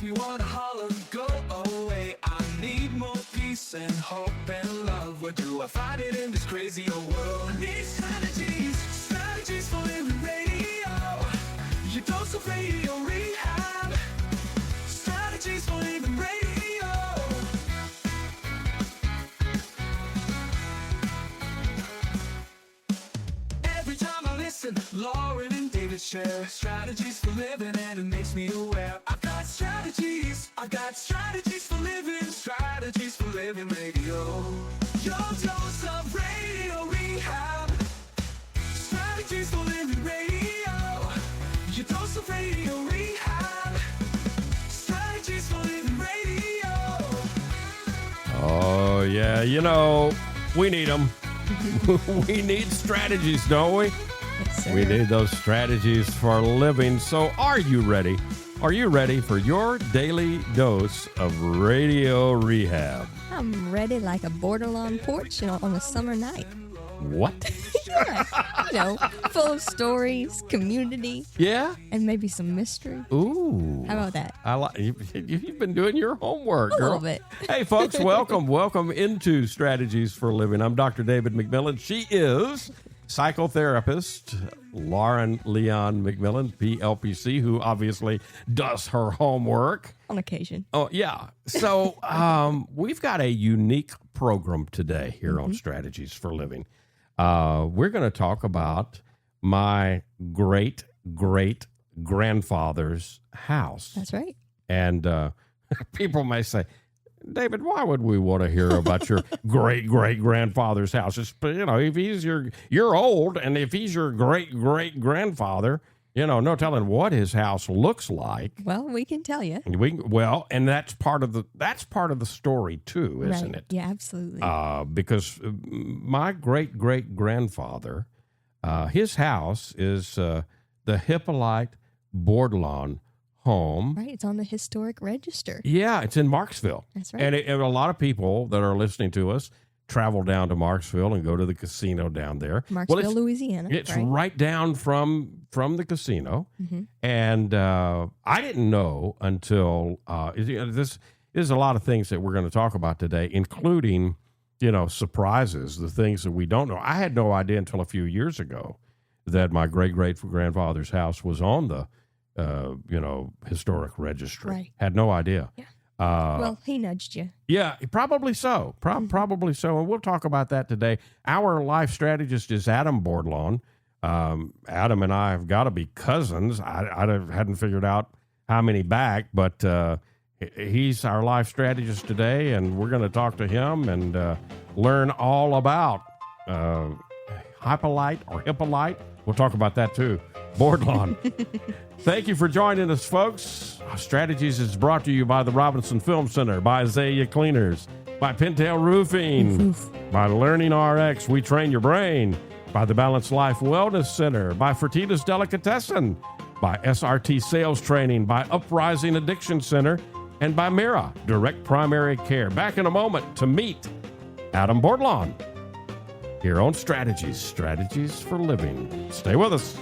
makes me want to holler, go away. I need more peace and hope and love. Where do I find it in this crazy old world? I need strategies for living radio. Your dose of radio rehab. Strategies for living radio. Every time I listen, Lauren and David share strategies for living, and it makes me aware. I've got strategies for living, strategies for living radio. Your dose of radio rehab. Strategies for living radio. Your dose of radio rehab. Strategies for living radio. Oh, yeah, we need them. We need strategies, don't we? Yes, sir. We need those strategies for living. So are you ready? Are you ready for your daily dose of radio rehab? I'm ready like a Bordelon porch on a summer night. What? Yeah, full of stories, community, Yeah? and maybe some mystery. Ooh. How about that? I like you've been doing your homework, A girl. little bit. Hey, folks, welcome into Strategies for Living. I'm Dr. David McMillan. She is psychotherapist Lauren Leon McMillan, PLPC, who obviously does her homework. On occasion. Oh, yeah. So we've got a unique program today here on Strategies for Living. We're going to talk about my great-great-grandfather's house. That's right. And people may say, David, why would we want to hear about your great-great-grandfather's house? It's, if he's you're old, and if he's your great-great-grandfather, no telling what his house looks like. Well, we can tell you. And that's part of the story too, isn't Right. it? Yeah, absolutely. Because my great-great-grandfather, his house is the Hypolite Bordelon Home. Right. It's on the historic register. Yeah, it's in Marksville. That's right. And a lot of people that are listening to us travel down to Marksville and go to the casino down there. Marksville, Louisiana. It's right? right down from the casino. Mm-hmm. And I didn't know until this is a lot of things that we're going to talk about today, including, surprises, the things that we don't know. I had no idea until a few years ago that my great-great-grandfather's house was on the historic registry. Right. Had no idea. Yeah. Well, he nudged you. Yeah, probably so. Probably so. And we'll talk about that today. Our life strategist is Adam Bordelon. Adam and I have got to be cousins. I hadn't figured out how many back, but he's our life strategist today, and we're going to talk to him and learn all about Hypolite. We'll talk about that too. Bordelon. Thank you for joining us, folks. Strategies is brought to you by the Robinson Film Center, by Azalea Cleaners, by Pintail Roofing, by Learning RX, We Train Your Brain, by the Balanced Life Wellness Center, by Fertitas Delicatessen, by SRT Sales Training, by Uprising Addiction Center, and by Mira, Direct Primary Care. Back in a moment to meet Adam Bordelon here on Strategies for Living. Stay with us.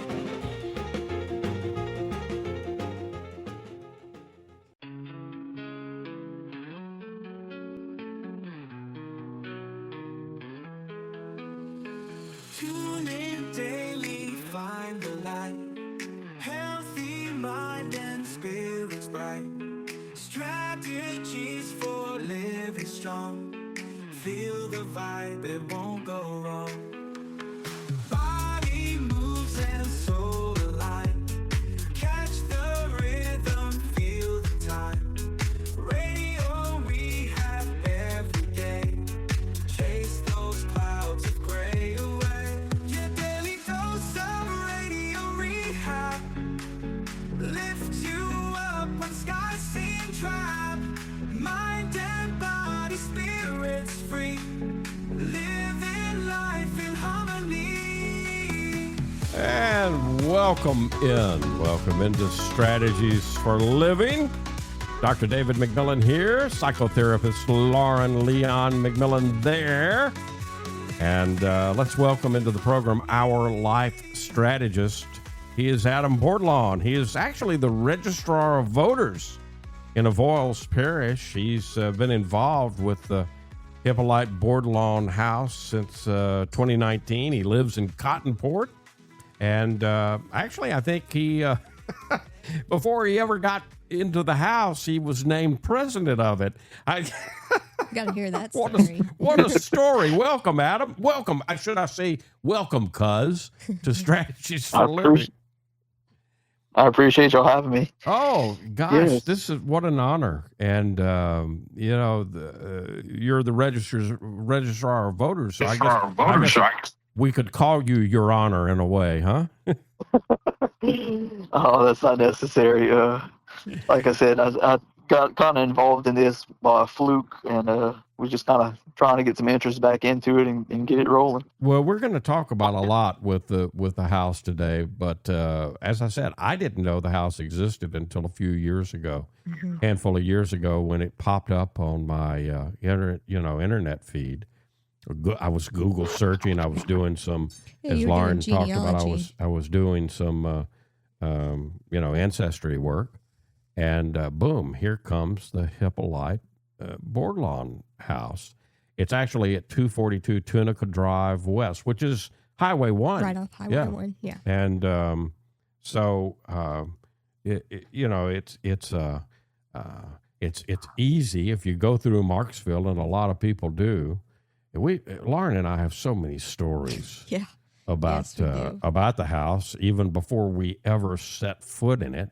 Tune in daily, find the light. Healthy mind and spirits bright. Strategies for living strong. Feel the vibe, it won't go wrong. Body moves and soul align. Catch the rhythm, feel the time. Radio we have every day. Chase those clouds of gray away. Your daily dose of radio rehab. Lift you up when skies seem trapped. Mind and body, spirits free. Living life in harmony. And welcome into Strategies for Living. Dr. David McMillan here, psychotherapist Lauren Leon McMillan there. And let's welcome into the program our life strategist. He is Adam Bordelon. He is actually the Registrar of Voters in Avoyelles Parish. He's been involved with the Hypolite Bordelon House since 2019. He lives in Cottonport. And actually, I think he, before he ever got into the house, he was named president of it. Got to hear that What story. what a story. Welcome, Adam. Welcome. Should I say welcome, cuz, to Strategies for Living. I appreciate y'all having me. Oh, gosh, Yes. this is what an honor. And, you're the Registrar of Voters. So I guess we could call you Your Honor in a way, huh? Oh, that's not necessary. Like I said, I got kind of involved in this by a fluke, and we're just kind of trying to get some interest back into it and get it rolling. Well, we're going to talk about a lot with the house today, but as I said, I didn't know the house existed until a few years ago, handful of years ago, when it popped up on my internet feed. I was Google searching. I was doing some, as you were Lauren doing talked about. genealogy. I was doing some ancestry work, and boom, here comes the Hypolite Bordelon house. It's actually at 242 Tunica Drive West, which is Highway 1. Right off Highway 1, yeah. And it's easy if you go through Marksville, and a lot of people do. Lauren and I have so many stories Yeah. about Yes, we do. about the house, even before we ever set foot in it.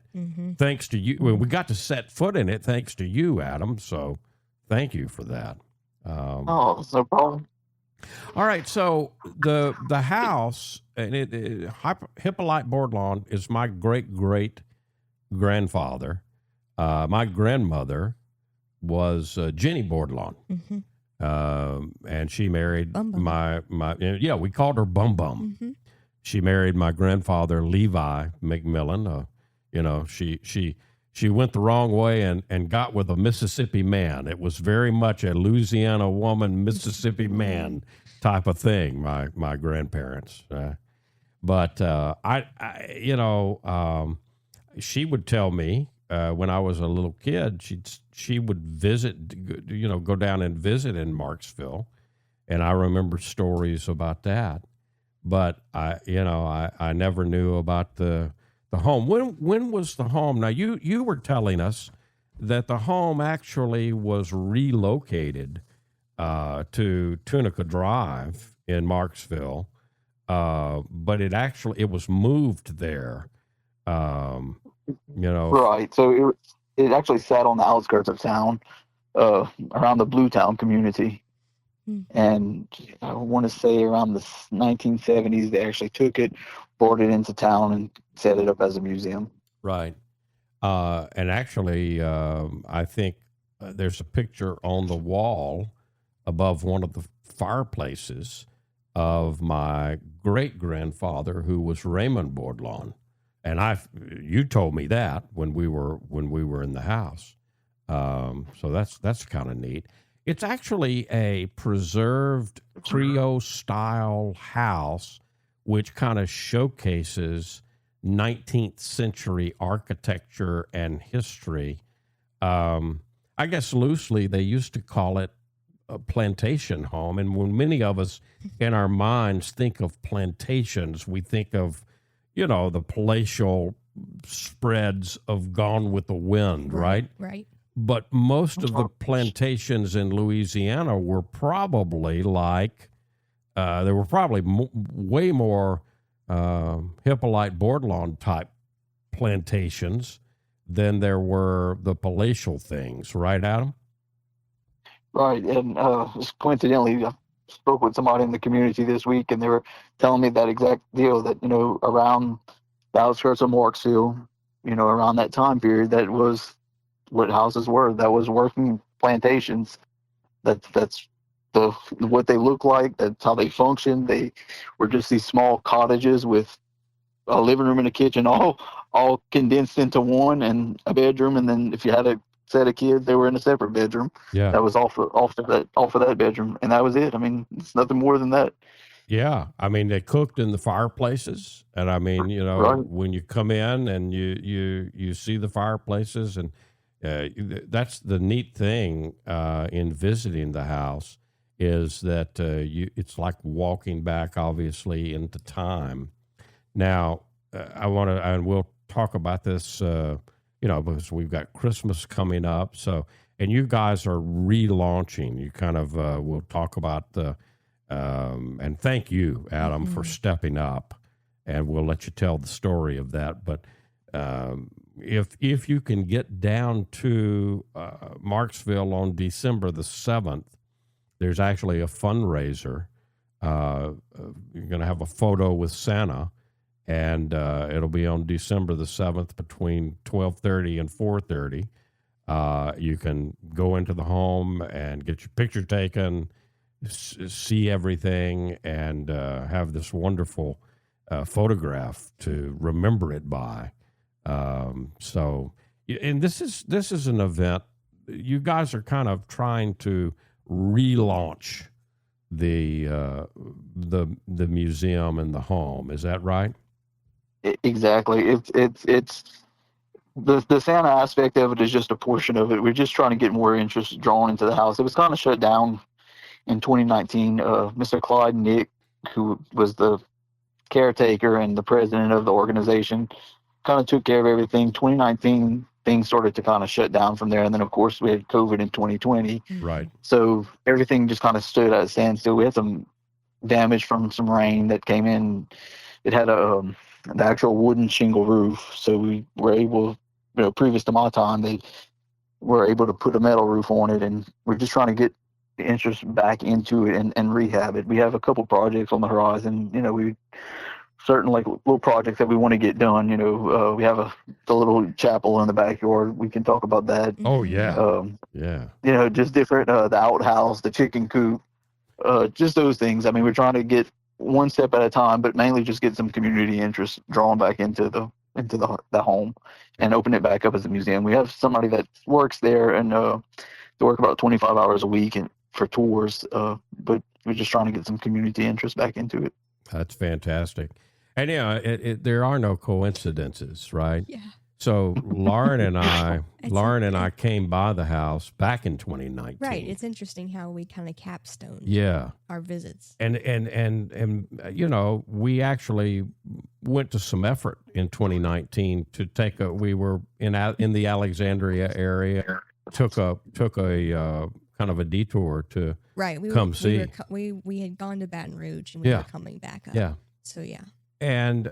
Thanks to you, we got to set foot in it thanks to you, Adam. So thank you for that. Oh, it's no problem. All right, so the house, and Hypolite Bordelon is my great grandfather. My grandmother was Jenny Bordelon, and she married Bum Bum. we called her Bum Bum. She married my grandfather Levi McMillan. She went the wrong way and got with a Mississippi man. It was very much a Louisiana woman, Mississippi man type of thing, my grandparents. But she would tell me when I was a little kid, she would visit, go down and visit in Marksville. And I remember stories about that. But I never knew about the home. When was the home? Now you were telling us that the home actually was relocated to Tunica Drive in Marksville, but it was moved there. Right. So it actually sat on the outskirts of town, around the Bluetown community. And I want to say around the 1970s, they actually took it, brought it into town, and set it up as a museum. Right. And actually, I think there's a picture on the wall above one of the fireplaces of my great-grandfather, who was Raymond Bordelon. And you told me that when we were in the house. So that's kind of neat. It's actually a preserved Creole style house, which kind of showcases 19th century architecture and history. I guess loosely they used to call it a plantation home. And when many of us in our minds think of plantations, we think of, the palatial spreads of Gone with the Wind, right? Right. But most of the plantations in Louisiana were probably there were probably way more Hypolite Bordelon type plantations than there were the palatial things, right, Adam? Right. And just coincidentally, I spoke with somebody in the community this week, and they were telling me that exact deal, that, around the outskirts of Marksville, around that time period, that was what houses were. That was working plantations. That's what they look like. That's how they function. They were just these small cottages with a living room and a kitchen, all condensed into one, and a bedroom. And then if you had a set of kids, they were in a separate bedroom. Yeah, that was off of that bedroom, and that was it. I mean, it's nothing more than that. Yeah, I mean, they cooked in the fireplaces, and I mean, Right. when you come in and you see the fireplaces, and that's the neat thing in visiting the house is that it's like walking back, obviously, into time. Now, I want to, and we'll talk about this, because we've got Christmas coming up. So, and you guys are relaunching. You kind of, we'll talk about the, and thank you, Adam, for stepping up, and we'll let you tell the story of that. But if you can get down to Marksville on December the 7th, there's actually a fundraiser. You're going to have a photo with Santa, and it'll be on December the 7th between 12:30 and 4:30. You can go into the home and get your picture taken, see everything, and have this wonderful photograph to remember it by. So, and this is an event. You guys are kind of trying to relaunch the museum and the home. Is that right? Exactly. It's the Santa aspect of it is just a portion of it. We're just trying to get more interest drawn into the house. It was kind of shut down in 2019. Mr. Clyde Nick, who was the caretaker and the president of the organization, kind of took care of everything. 2019, things started to kind of shut down from there. And then, of course, we had COVID in 2020. Right. So everything just kind of stood at a standstill. We had some damage from some rain that came in. It had the actual wooden shingle roof. So we were able, previous to my time, they were able to put a metal roof on it. And we're just trying to get the interest back into it and rehab it. We have a couple projects on the horizon. We certain little projects that we want to get done. We have the little chapel in the backyard. We can talk about that. Oh yeah. Yeah. Just different, the outhouse, the chicken coop, just those things. I mean, we're trying to get one step at a time, but mainly just get some community interest drawn back into the home and open it back up as a museum. We have somebody that works there and they work about 25 hours a week and for tours, but we're just trying to get some community interest back into it. That's fantastic. And there are no coincidences, right? Yeah. So Lauren and I came by the house back in 2019. Right. It's interesting how we kind of capstone our visits. And we actually went to some effort in 2019 to we were in the Alexandria area, took a kind of a detour to come see. We had gone to Baton Rouge and we were coming back up. Yeah. So yeah. And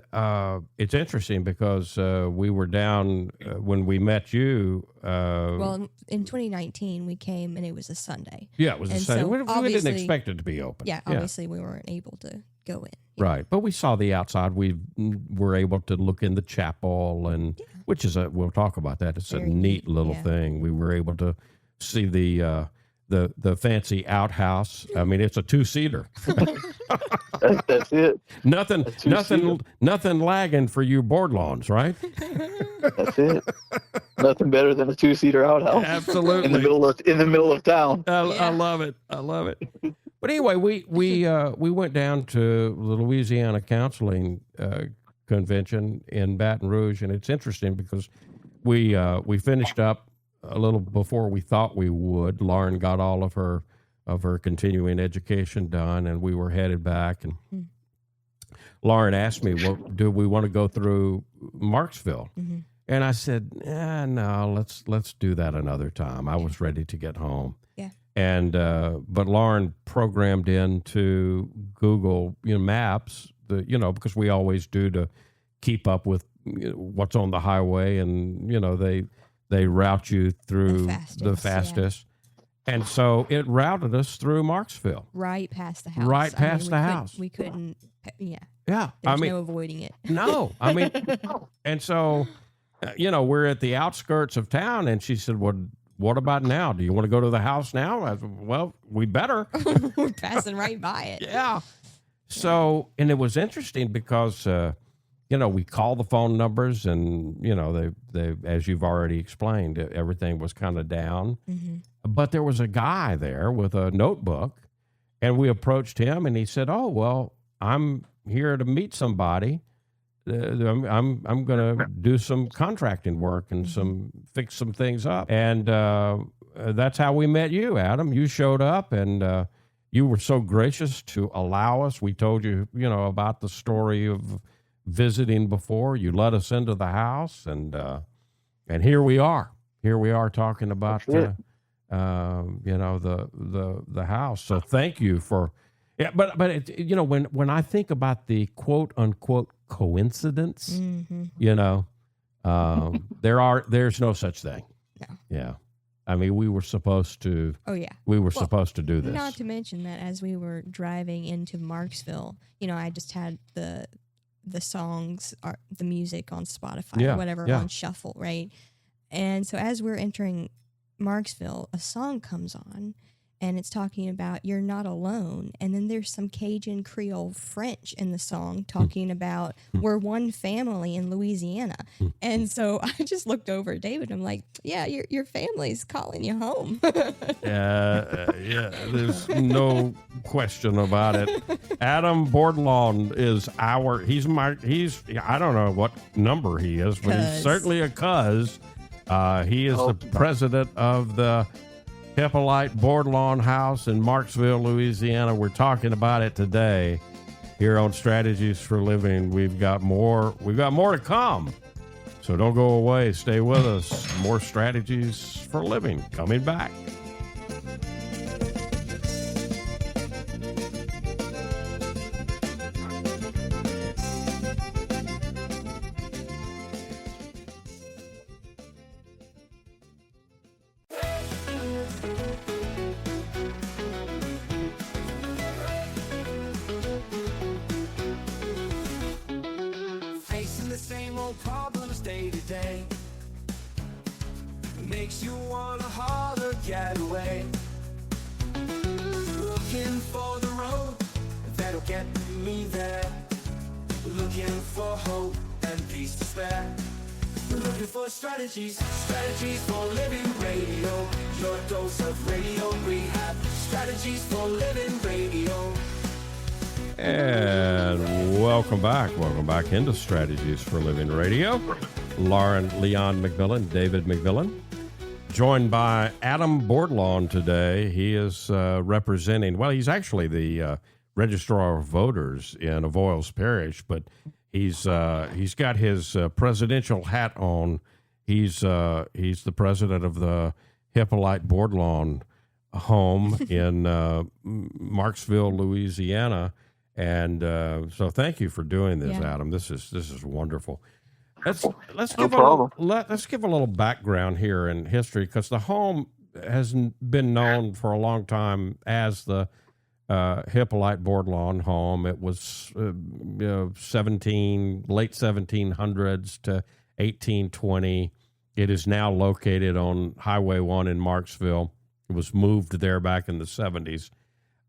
it's interesting because we were down when we met you. Well, in 2019, we came and it was a Sunday. Yeah, it was a Sunday. So we didn't expect it to be open. Yeah, obviously we weren't able to go in. Right, but we saw the outside. We were able to look in the chapel, and which is we'll talk about that. It's Very a neat little yeah. thing. We were able to see the fancy outhouse. I mean, it's a 2-seater. That's it. Nothing lagging for you Bordelons, right? That's it. Nothing better than a 2-seater outhouse. Absolutely. In the middle of town. I love it. I love it. But anyway, we went down to the Louisiana Counseling Convention in Baton Rouge, and it's interesting because we finished up a little before we thought we would. Lauren got all of her continuing education done, and we were headed back. And Lauren asked me, "Well, do we want to go through Marksville?" Mm-hmm. And I said, "No, let's do that another time." I was ready to get home. Yeah. And but Lauren programmed into Google Maps because we always do to keep up with what's on the highway, and they route you through the fastest. Yeah. And so it routed us through Marksville. Right past the house. Right past the house. We couldn't, yeah. Yeah. There's no avoiding it. No. I mean, and so, we're at the outskirts of town, and she said, "Well, what about now? Do you want to go to the house now?" I said, "Well, we better." We're passing right by it. Yeah. So, and it was interesting because, we call the phone numbers, and they as you've already explained, everything was kind of down. Mm-hmm. But there was a guy there with a notebook, and we approached him, and he said, "Oh, well, I'm here to meet somebody. I'm going to do some contracting work and fix some things up. And that's how we met you, Adam. You showed up, and you were so gracious to allow us. We told you, about the story of visiting before. You let us into the house, and here we are. Here we are talking about the house. So thank you for. Yeah, but when I think about the quote unquote coincidence, there's no such thing. No. Yeah. I mean, we were supposed to. Oh yeah. We were supposed to do this. Not to mention that as we were driving into Marksville, I just had the songs, the music on Spotify or whatever on shuffle, right? And so as we're entering Marksville, a song comes on, and it's talking about you're not alone. And then there's some Cajun Creole French in the song talking about we're one family in Louisiana. And so I just looked over at David. And I'm like, yeah, your family's calling you home. Yeah, there's no question about it. Adam Bordelon is I don't know what number he is, but he's certainly a cuz. He is the president of the Hypolite Bordelon House in Marksville, Louisiana. We're talking about it today here on Strategies for Living. We've got more to come. So don't go away. Stay with us. More Strategies for Living coming back. Problems day to day makes you wanna holler, get away. Looking for the road that'll get me there. Looking for hope and peace to spare. Looking for strategies for living radio. Your dose of radio rehab. Strategies for living radio. And welcome back into Strategies for Living Radio. Leon McMillan, David McMillan, joined by Adam Bordelon today. He is representing, he's actually the Registrar of Voters in Avoyelles Parish, but he's got his presidential hat on. He's the president of the Hypolite Bordelon Home in Marksville, Louisiana. And so thank you for doing this, Adam. This is wonderful. Let's give a little background here in history, because the home has been known for a long time as the Hypolite Bordelon Home. It was late 1700s to 1820. It is now located on Highway 1 in Marksville. It was moved there back in the 70s.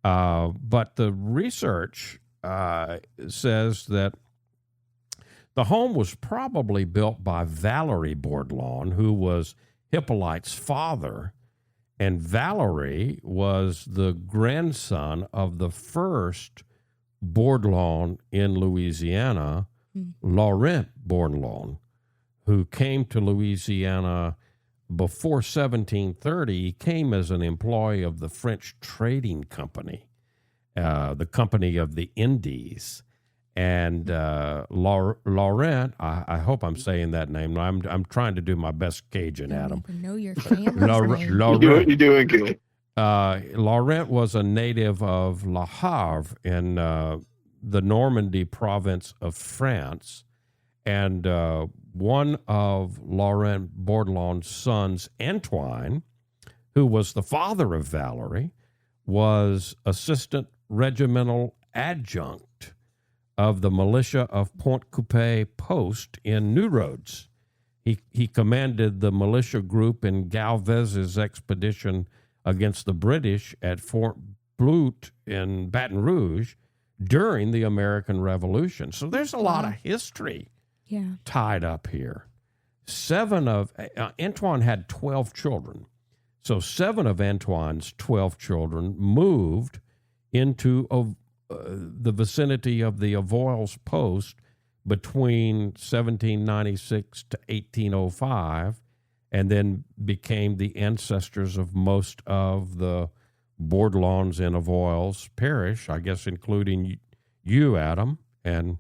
But the research says that the home was probably built by Valerie Bordelon, who was Hypolite's father. And Valerie was the grandson of the first Bordelon in Louisiana, Laurent Bordelon, who came to Louisiana before 1730. He came as an employee of the French Trading Company, the Company of the Indies. And Laurent, I hope I'm saying that name. I'm trying to do my best Cajun, Adam. I know your family's name. Laurent. You're doing good. Laurent was a native of Le Havre in the Normandy province of France. And one of Laurent Bordelon's sons, Antoine, who was the father of Valerie, was assistant regimental adjunct of the militia of Pointe Coupee Post in New Roads. He commanded the militia group in Galvez's expedition against the British at Fort Blute in Baton Rouge during the American Revolution. So there's a lot of history tied up here. Antoine had 12 children. So 7 of Antoine's 12 children moved into the vicinity of the Avoyelles Post between 1796 to 1805, and then became the ancestors of most of the Bordelons in Avoyelles Parish, I guess, including you, Adam. And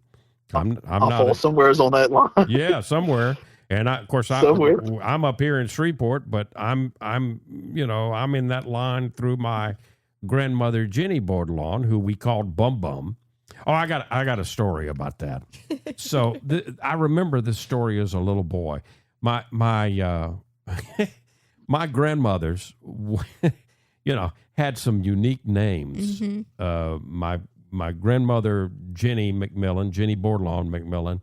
I'm not somewhere's on that line. Yeah, somewhere. And I'm up here in Shreveport, but I'm in that line through my grandmother Jenny Bordelon, who we called Bum Bum. Oh, I got a story about that. So I remember this story as a little boy. My my grandmothers, had some unique names. My grandmother Jenny Bordelon McMillan.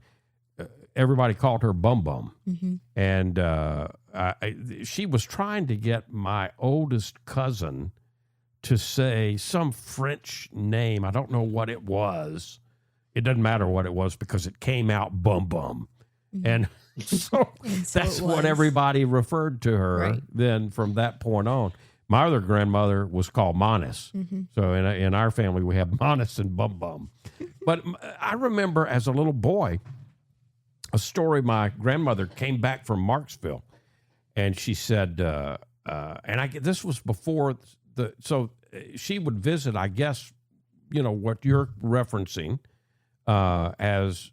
Everybody called her Bum Bum. And she was trying to get my oldest cousin to say some French name. I don't know what it was. It doesn't matter what it was because it came out Bum Bum. And so that's what everybody referred to her then from that point on. My other grandmother was called Monis. So in our family, we have Monis and Bum Bum. But I remember as a little boy, a story. My grandmother came back from Marksville, and she said, this was before so she would visit, I guess, what you're referencing, as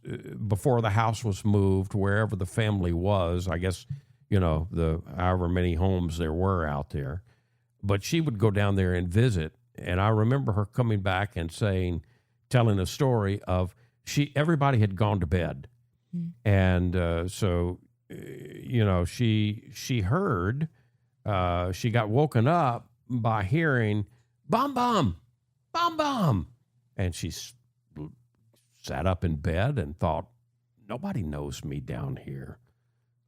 before the house was moved, wherever the family was, I guess, the however many homes there were out there. But she would go down there and visit, and I remember her coming back and telling a story of everybody had gone to bed. And so, she heard, she got woken up by hearing, Bum Bum, Bum Bum. And she sat up in bed and thought, nobody knows me down here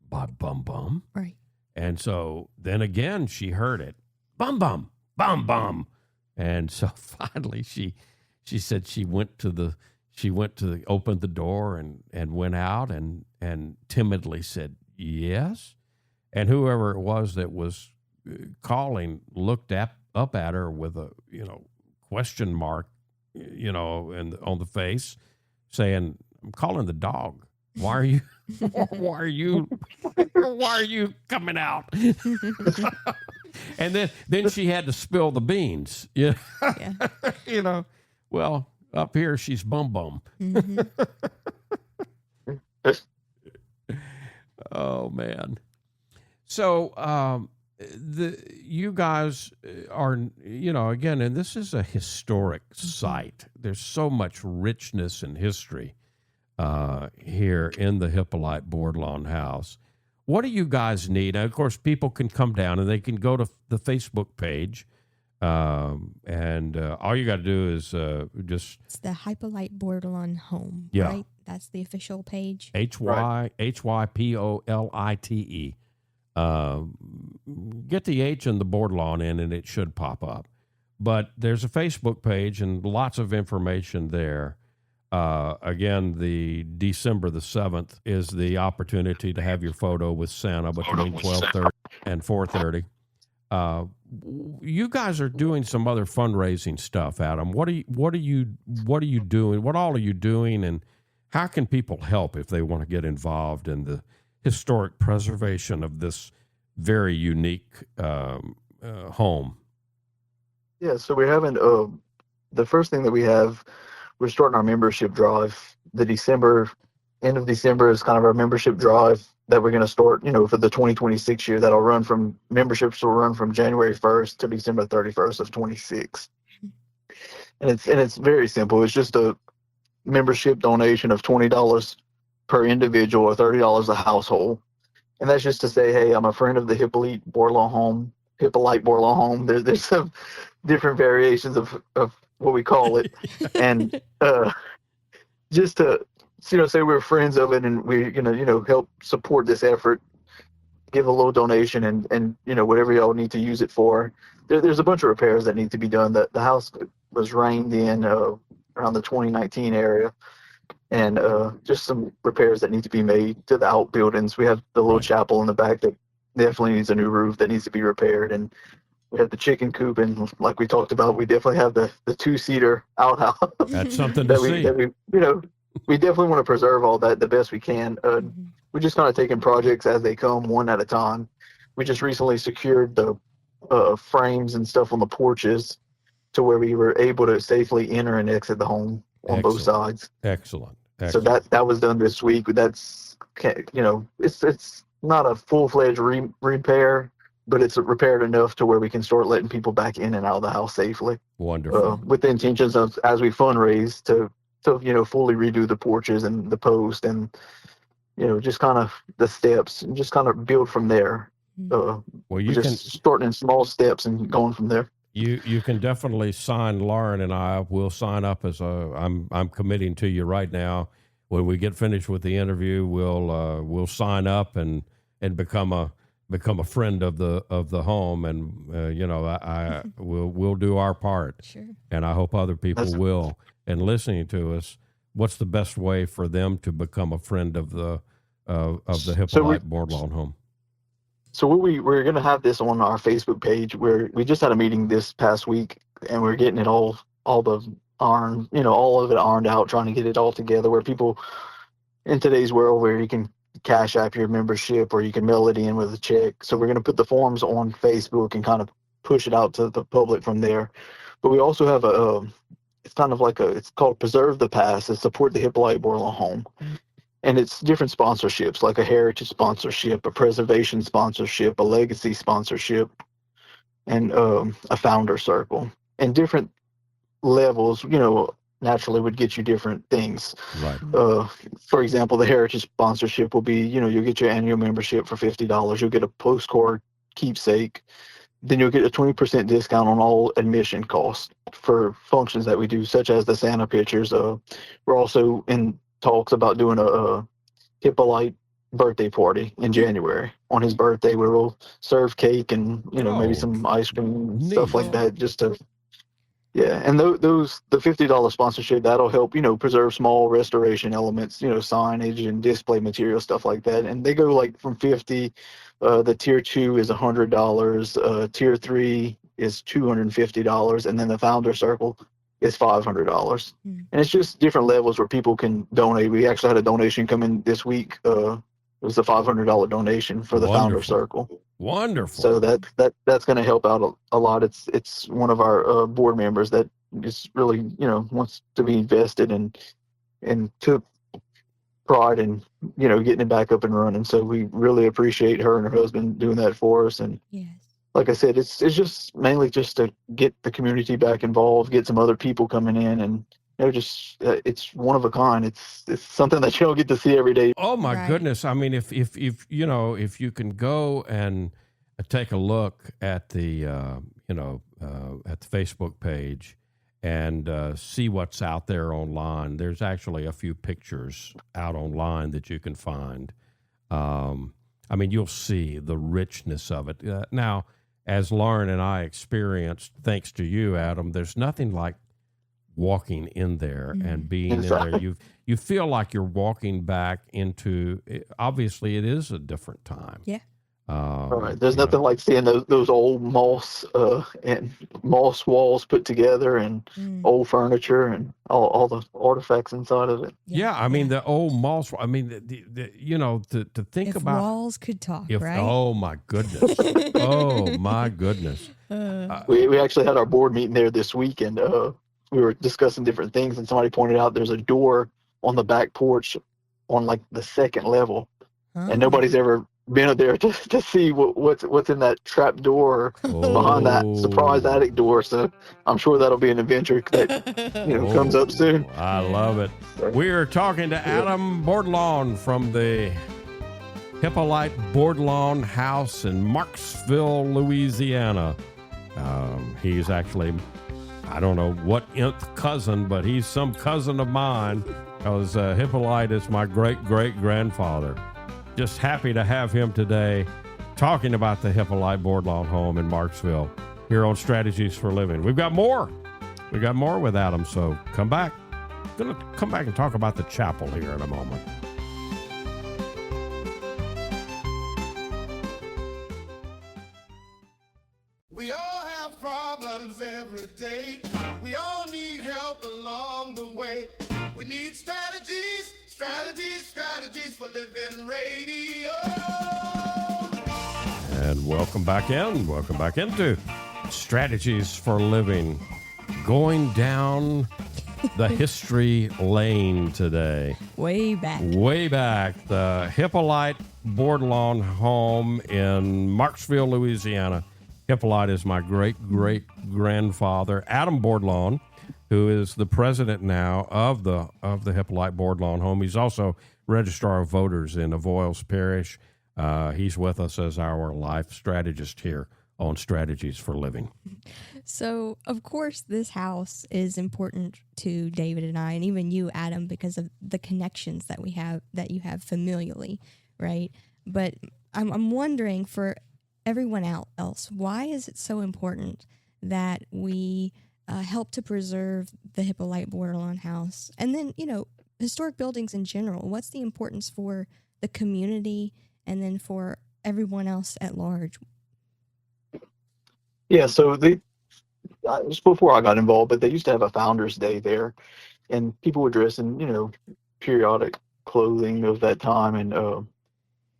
by Bum Bum. Right. And so then again, she heard it, Bum Bum, Bum Bum. And so finally she said she opened the door and went out and timidly said, yes. And whoever it was that was calling looked up at her with a, question mark, and on the face saying, I'm calling the dog. Why are you coming out? And then she had to spill the beans. Yeah. Well, up here she's Bum Bum. Oh man. So you guys are, again, and this is a historic site. There's so much richness and history here in the Hypolite Bordelon house. What do you guys need? And of course, people can come down and they can go to the Facebook page. And all you got to do is it's the Hypolite Bordelon Home, right? That's the official page. Hypolite. Get the H and the Bordelon in, and it should pop up. But there's a Facebook page and lots of information there. Again, the December the 7th is the opportunity to have your photo with Santa between 12:30 and 4:30. You guys are doing some other fundraising stuff, Adam. What are you doing? What all are you doing, and how can people help if they want to get involved in the historic preservation of this very unique home? Yeah, so we're having the first thing that we're starting our membership drive. End of December is kind of our membership drive that we're going to start, for the 2026 year. Memberships will run from January 1st to December 31st of 26. And it's very simple. It's just a membership donation of $20 per individual or $30 a household. And that's just to say, hey, I'm a friend of the Hypolite Bordelon Home. There's some different variations of what we call it. And just to, say we're friends of it and we're going to, help support this effort, give a little donation and whatever y'all need to use it for. There's a bunch of repairs that need to be done. The house was rained in around the 2019 area. And just some repairs that need to be made to the outbuildings. We have the little chapel in the back that definitely needs a new roof that needs to be repaired. And we have the chicken coop. And like we talked about, we definitely have the two-seater outhouse. That's something to see. we definitely want to preserve all that the best we can. We're just kind of taking projects as they come, one at a time. We just recently secured the frames and stuff on the porches to where we were able to safely enter and exit the home on both sides. Excellent. So that was done this week. That's, it's not a full-fledged repair, but it's repaired enough to where we can start letting people back in and out of the house safely. Wonderful. With the intentions of, as we fundraise, to fully redo the porches and the post and, just kind of the steps and just kind of build from there. Well, you just starting in small steps and going from there. You can definitely sign. Lauren and I will sign up as I'm committing to you right now. When we get finished with the interview, we'll sign up and become a friend of the home, and we'll do our part. Sure. And I hope other people will. And listening to us, what's the best way for them to become a friend of the Hypolite Bordelon Home? So we're going to have this on our Facebook page, where we just had a meeting this past week, and we're getting it all the iron, all of it ironed out, trying to get it all together, where people in today's world, where you can cash app your membership or you can mail it in with a check. So we're going to put the forms on Facebook and kind of push it out to the public from there. But we also have it's called Preserve the Past and Support the Hypolite Bordelon Home. And it's different sponsorships, like a heritage sponsorship, a preservation sponsorship, a legacy sponsorship, and a founder circle. And different levels, naturally would get you different things. Right. For example, the heritage sponsorship will be, you'll get your annual membership for $50. You'll get a postcard keepsake. Then you'll get a 20% discount on all admission costs for functions that we do, such as the Santa pictures. We're also in talks about doing a Hypolite birthday party in January on his birthday, where we'll serve cake and maybe some ice cream and stuff like that, just to and the $50 sponsorship, that'll help preserve small restoration elements, signage and display material, stuff like that. And they go like from 50. The tier 2 is $100, tier 3 is $250, and then the founder circle is $500. And it's just different levels where people can donate. We actually had a donation come in this week. It was a $500 donation for the founder circle. Wonderful. So that's going to help out a lot. It's one of our board members that is really wants to be invested and took pride in getting it back up and running. So we really appreciate her and her husband doing that for us. And yes, like I said, it's just mainly just to get the community back involved, get some other people coming in, and it's one of a kind. It's something that you don't get to see every day. Oh my goodness! I mean, if you can go and take a look at the at the Facebook page and see what's out there online. There's actually a few pictures out online that you can find. I mean, you'll see the richness of it. Now, as Lauren and I experienced, thanks to you, Adam, there's nothing like walking in there and being in there. You feel like you're walking back into, obviously it is a different time. Yeah. All right. There's nothing like seeing those old moss and moss walls put together and old furniture and all the artifacts inside of it. Yeah, I mean the old moss. I mean, to think if about walls could talk, right? Oh my goodness! Oh my goodness! We actually had our board meeting there this week, and we were discussing different things, and somebody pointed out there's a door on the back porch on like the second level, and nobody's ever been up there to see what's in that trap door behind that surprise attic door. So I'm sure that'll be an adventure that comes up soon. I love it. We are talking to Adam Bordelon from the Hypolite Bordelon House in Marksville, Louisiana. He's actually, I don't know what nth cousin, but he's some cousin of mine, because Hypolite is my great-great-grandfather. Just happy to have him today talking about the Hypolite Bordelon Home in Marksville here on Strategies for Living. We've got more. We've got more with Adam, so come back. Going to come back and talk about the chapel here in a moment. We all have problems every day. We all need help along the way. We need strategies, strategies, strategies for living radio. And welcome back in. Welcome back into Strategies for Living. Going down the history lane today. Way back. Way back. The Hypolite Bordelon Home in Marksville, Louisiana. Hypolite is my great-great-grandfather, Adam Bordelon, who is the president now of the Hypolite Bordelon Home. He's also Registrar of Voters in Avoyelles Parish. He's with us as our life strategist here on Strategies for Living. So, of course, this house is important to David and I, and even you, Adam, because of the connections that you have familially, right? But I'm wondering, for everyone else, why is it so important that we help to preserve the Hypolite Bordelon house? And then, historic buildings in general, what's the importance for the community and then for everyone else at large? Yeah, so just before I got involved, but they used to have a Founders Day there, and people would dress in, periodic clothing of that time, and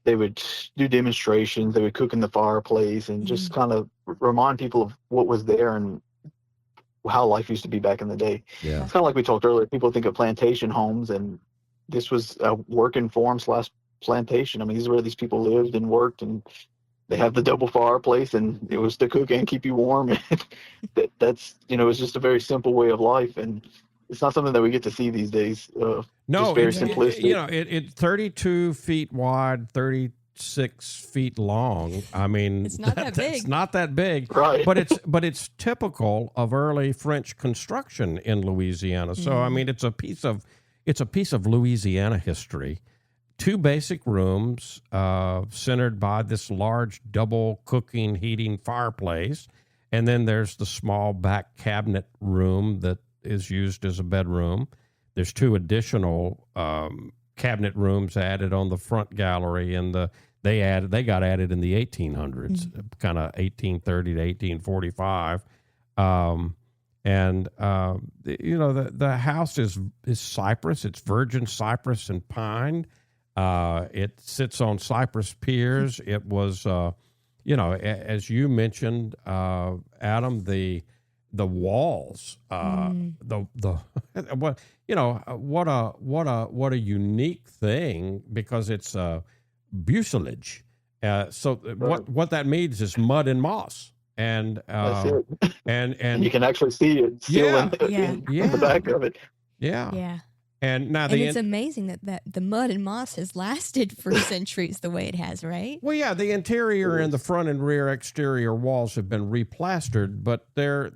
they would do demonstrations. They would cook in the fireplace and just kind of remind people of what was there and how life used to be back in the day. Yeah. It's kind of like we talked earlier. People think of plantation homes, and this was a working farm / plantation. I mean, these is where these people lived and worked, and they have the double fireplace, and it was to cook and keep you warm. That's it's just a very simple way of life, and it's not something that we get to see these days. No, just very simplistic. It's 32 feet wide, 36 feet long. I mean, it's not that big. It's not that big, right? But it's typical of early French construction in Louisiana. So I mean, it's a piece of Louisiana history. 2 basic rooms centered by this large double cooking, heating fireplace. And then there's the small back cabinet room that is used as a bedroom. There's 2 additional cabinet rooms added on the front gallery, and they got added in the 1800s, kind of 1830 to 1845. The house is cypress. It's virgin cypress and pine. It sits on cypress piers. It was, as you mentioned, Adam, the walls, what a unique thing, because it's mucilage. What that means is mud and moss, and that's it. and you can actually see it still in the back of it. Yeah. Yeah. And now it's amazing that the mud and moss has lasted for centuries the way it has, right? Well, yeah, the interior and the front and rear exterior walls have been replastered, but there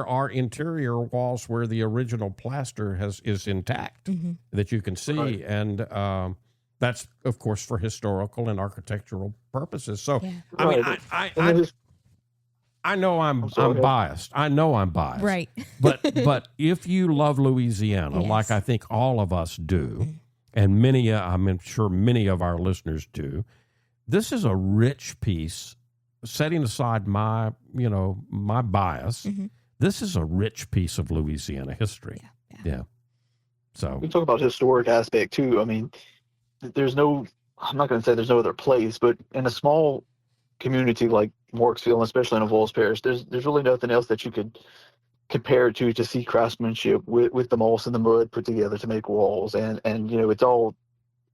are interior walls where the original plaster is intact that you can see, right. And that's, of course, for historical and architectural purposes. So, yeah. I mean, I know I'm biased. I know I'm biased. Right. but if you love Louisiana, yes, like I think all of us do, and I'm sure many of our listeners do, this is a rich piece. Setting aside my bias, this is a rich piece of Louisiana history. Yeah. So we talk about historic aspect too. I mean, I'm not going to say there's no other place, but in a small community like Marksville, especially in Avoyelles Parish, there's really nothing else that you could compare it to see craftsmanship with the moss and the mud put together to make walls, and it's all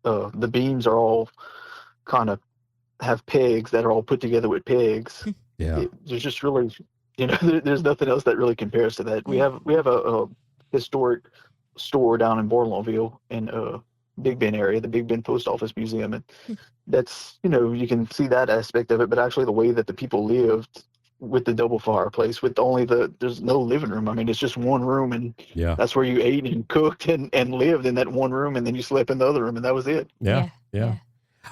the beams are all kind of have pegs that are all put together with pegs. Yeah, there's just really there's nothing else that really compares to that. We have a historic store down in Bordelonville in Big Bend area, the Big Bend Post Office Museum, and that's you can see that aspect of it, but actually the way that the people lived with the double fireplace, with there's no living room. I mean, it's just one room, and that's where you ate and cooked and lived in that one room, and then you slept in the other room, and that was it. Yeah.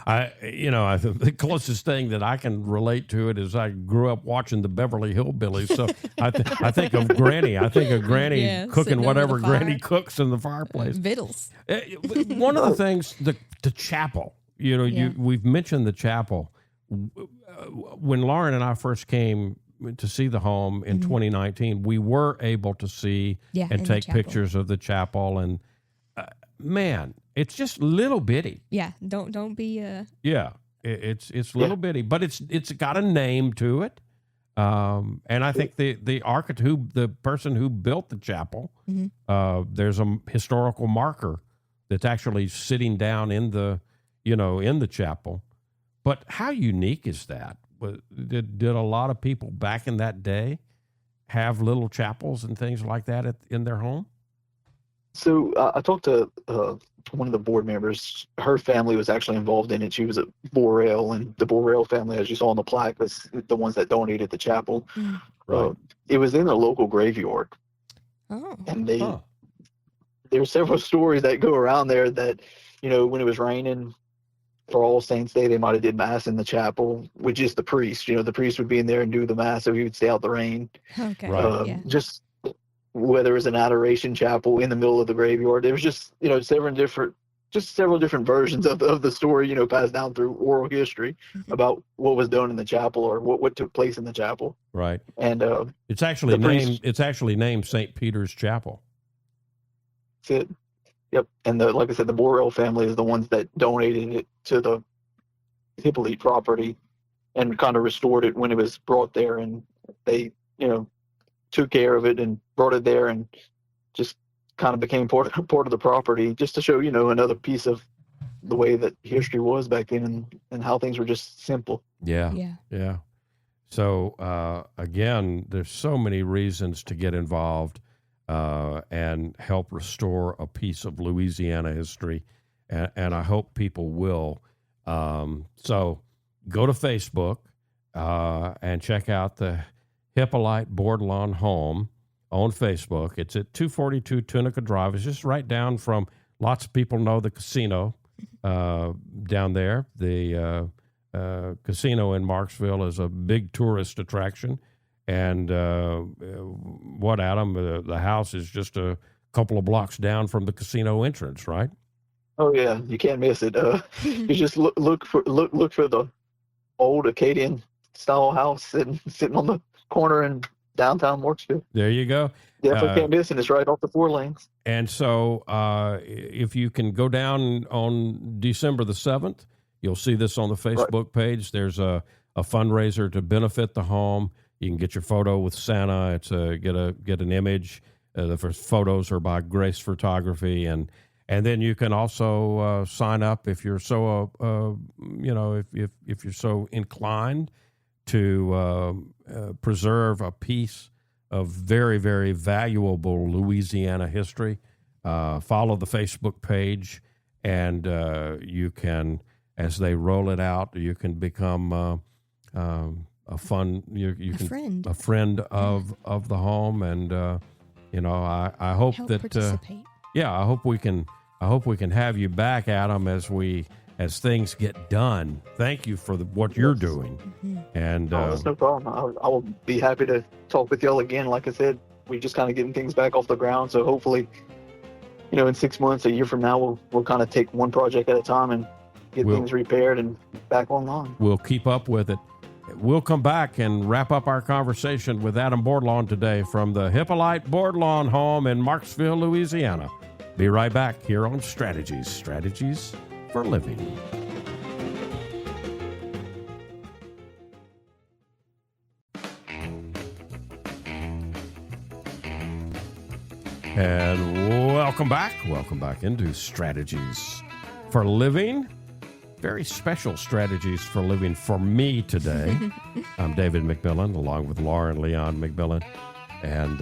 I the closest thing that I can relate to it is I grew up watching the Beverly Hillbillies, so I think of Granny. I think of Granny cooking whatever Granny cooks in the fireplace. Vittles. One of the things, the chapel. We've mentioned the chapel. When Lauren and I first came to see the home in 2019, we were able to see and take pictures of the chapel, and man, it's just little bitty. Yeah, don't be It's little bitty, but it's got a name to it. And I think the architect, the person who built the chapel, there's a historical marker that's actually sitting down in the chapel. But how unique is that? Did a lot of people back in that day have little chapels and things like that in their home? So I talked to one of the board members. Her family was actually involved in it. She was at Borel, and the Borel family, as you saw on the plaque, was the ones that donated the chapel. Right. It was in a local graveyard. Oh. And there are several stories that go around there that, when it was raining for All Saints Day, they might have did mass in the chapel with just the priest. The priest would be in there and do the mass, so he would stay out the rain. Okay. Right. Just whether it was an adoration chapel in the middle of the graveyard, there was just several different versions of the story, passed down through oral history about what was done in the chapel or what took place in the chapel. Right. And it's actually named St. Peter's Chapel. That's it. Yep. And like I said, the Borel family is the ones that donated it to the Hypolite property and kind of restored it when it was brought there, and they took care of it and brought it there and just kind of became part of the property, just to show another piece of the way that history was back then and how things were just simple. Yeah. So again, there's so many reasons to get involved and help restore a piece of Louisiana history, and I hope people will. So go to Facebook and check out the Hypolite Bordelon Home on Facebook. It's at 242 Tunica Drive. It's just right down from, lots of people know the casino down there. The casino in Marksville is a big tourist attraction. And Adam? The house is just a couple of blocks down from the casino entrance, right? Oh yeah, you can't miss it. You just look for the old Acadian style house sitting on the corner in downtown Marksville. There you go. Definitely can't miss it. It's right off the 4 lanes. And so if you can go down on December the 7th, you'll see this on the Facebook page. There's a fundraiser to benefit the home. You can get your photo with Santa. It's get an image. The first photos are by Grace Photography, and then you can also sign up if you're so if you're so inclined to preserve a piece of very, very valuable Louisiana history. Follow the Facebook page, and you can, as they roll it out, you can become a friend of the home, and I hope help that participate. I hope we can have you back, Adam, as things get done. Thank you for what you're doing. And that's no problem. I will be happy to talk with y'all again. Like I said, we're just kind of getting things back off the ground. So hopefully, in 6 months, a year from now, we'll kind of take one project at a time and get things repaired and back online. We'll keep up with it. We'll come back and wrap up our conversation with Adam Bordelon today from the Hypolite Bordelon Home in Marksville, Louisiana. Be right back here on Strategies for Living. And welcome back into Strategies for Living. Very special Strategies for Living for me today. I'm David McMillan, along with Lauren Leon McMillan. And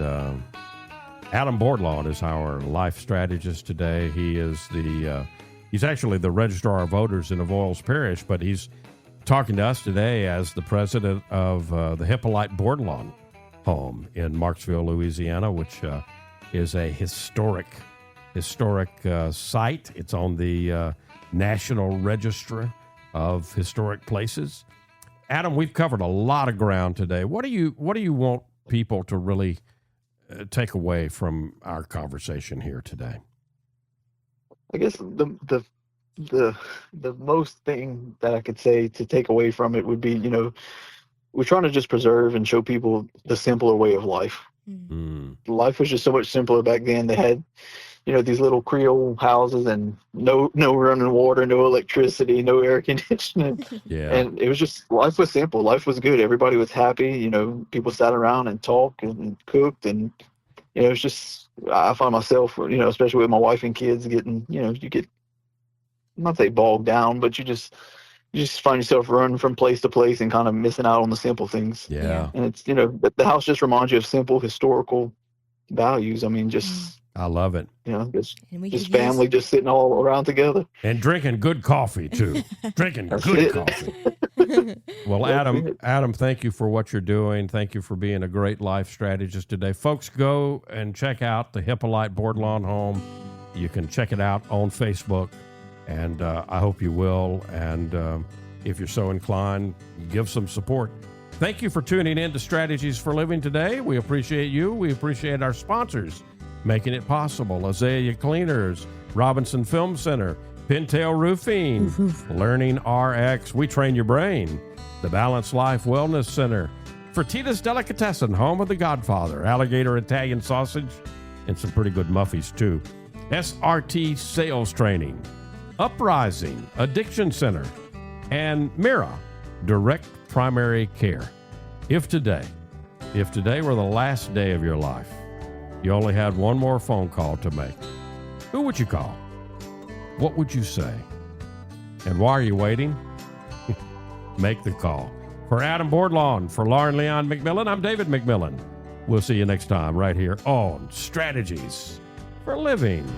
Adam Bordelon is our life strategist today. He is he's actually the Registrar of Voters in Avoyelles Parish, but he's talking to us today as the president of the Hypolite Bordelon Home in Marksville, Louisiana, which is a historic site. It's on the National Register of Historic Places. Adam, we've covered a lot of ground today. What do you want people to really take away from our conversation here today? I guess the most thing that I could say to take away from it would be, we're trying to just preserve and show people the simpler way of life. Life was just so much simpler back then. They had, these little Creole houses and no running water, no electricity, no air conditioning. Yeah. And it was just, life was simple. Life was good. Everybody was happy. People sat around and talked and cooked. And, it was just, I find myself, especially with my wife and kids getting, you get, not say bogged down, but you just find yourself running from place to place and kind of missing out on the simple things. Yeah. And it's, the house just reminds you of simple historical values. I mean, just, I love it. Just family just sitting all around together. And drinking good coffee, too. Drinking good coffee. Well, Adam, thank you for what you're doing. Thank you for being a great life strategist today. Folks, go and check out the Hypolite Bordelon Home. You can check it out on Facebook, and I hope you will. And if you're so inclined, give some support. Thank you for tuning in to Strategies for Living today. We appreciate you. We appreciate our sponsors making it possible. Azalea Cleaners, Robinson Film Center, Pintail Roofing, Learning RX, We Train Your Brain, the Balanced Life Wellness Center, Fertitta's Delicatessen, home of the Godfather, Alligator Italian Sausage, and some pretty good muffies too. SRT Sales Training, Uprising, Addiction Center, and Mira, Direct Primary Care. If today were the last day of your life, you only had one more phone call to make, who would you call? What would you say? And why are you waiting? Make the call. For Adam Bordelon, for Lauren Leon McMillan, I'm David McMillan. We'll see you next time right here on Strategies for Living.